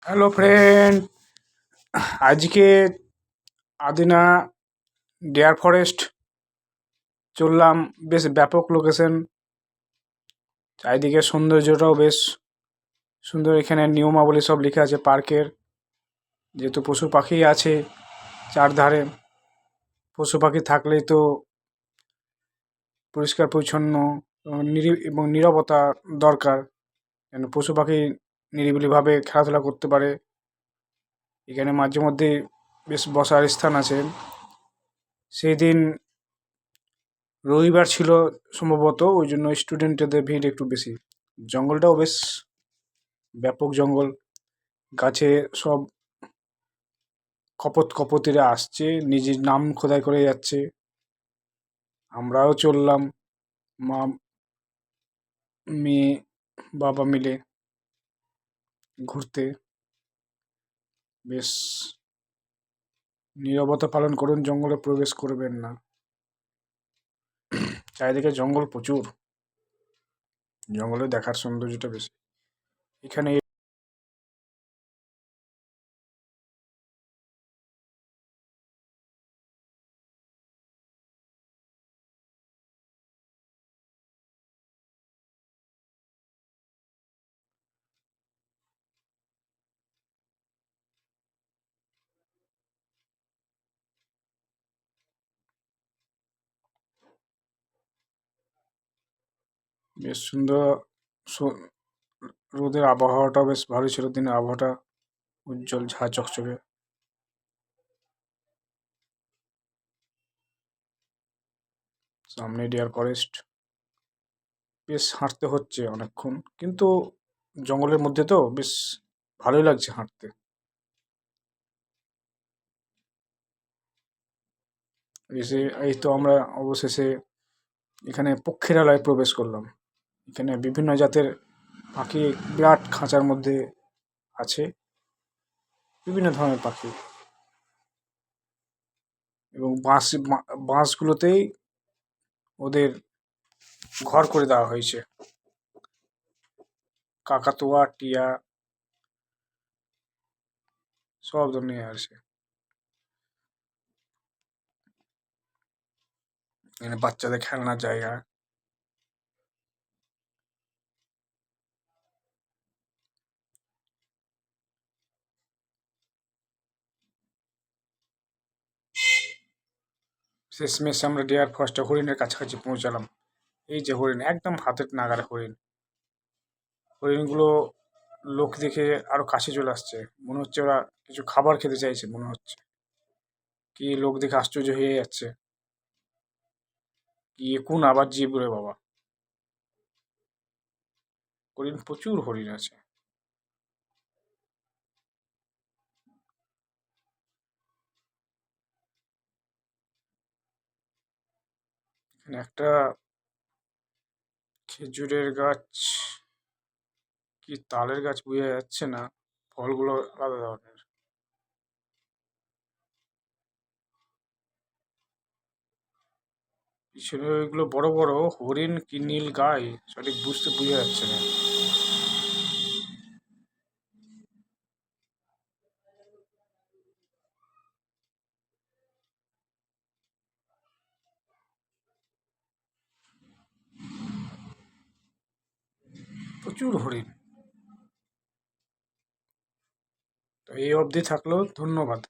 Hello friend, আজকে Adina deer forest চললাম। বেশ ব্যাপক লোকেশন, চারিদিকে সৌন্দর্যটাও বেশ সুন্দর। এখানে নিয়মাবলী সব লেখা আছে পার্কের, যেহেতু পশু পাখি আছে চারধারে। পশু পাখি থাকলেই তো পরিষ্কার পরিচ্ছন্ন এবং নীরবতা দরকার, যেন পশু পাখি নিরিবিলিভাবে খেলাধুলা করতে পারে। এখানে মাঝে মধ্যে বেশ বসার স্থান আছে। সেই দিন রবিবার ছিল সম্ভবত, ওই জন্য স্টুডেন্টদের ভিড় একটু বেশি। জঙ্গলটাও বেশ ব্যাপক জঙ্গল, গাছে সব কপোতিরা আসছে, নিজের নাম খোদাই করে যাচ্ছে। আমরাও চললাম, মা মেয়ে বাবা মিলে ঘুরতে। বেশ নীরবতা পালন করুন, জঙ্গলে প্রবেশ করবেন না। চারিদিকে জঙ্গল প্রচুর, জঙ্গলে দেখার সৌন্দর্যটা বেশি এখানে। বেশ সুন্দর, রোদের আবহাওয়াটা বেশ ভালো ছিল, দিনের আবহাওয়াটা উজ্জ্বল ঝা চকচকে। সামনে ডিয়ার ফরেস্ট, বেশ হাঁটতে হচ্ছে অনেকক্ষণ, কিন্তু জঙ্গলের মধ্যে তো বেশ ভালোই লাগছে হাঁটতে। এসে এই তো আমরা অবশেষে এখানে পক্ষীরালয়ে প্রবেশ করলাম। এখানে বিভিন্ন জাতের পাখি বিরাট খাঁচার মধ্যে আছে, বিভিন্ন ধরনের পাখি, এবং বাঁশগুলোতেই ওদের ঘর করে দেওয়া হয়েছে। কাকাতুয়া, টিয়া সব ধরনের আছে। এখানে বাচ্চাদের খেলনার জায়গা। শেষমেশ আমরা ডিয়ার ফরেস্টে হরিণের কাছাকাছি পৌঁছালাম। এই যে হরিণ, একদম হাতের নাগালে হরিণ। হরিণগুলো লোক দেখে আরো কাছে চলে আসছে, মনে হচ্ছে ওরা কিছু খাবার খেতে চাইছে মনে হচ্ছে। কি লোক দেখে আশ্চর্য হয়ে যাচ্ছে, কি কোন আবার জীব রে বাবা। হরিণ, প্রচুর হরিণ আছে। এখানে একটা খেজুরের গাছ, কি তালের গাছ বোঝা যাচ্ছে না, ফলগুলো আলাদা ধরনের। পিছনে ওইগুলো বড় বড় হরিণ কি নীল গাই, সঠিক বোঝা যাচ্ছে না। প্রচুর হরিণ। তো এই অবধি থাকলো, ধন্যবাদ।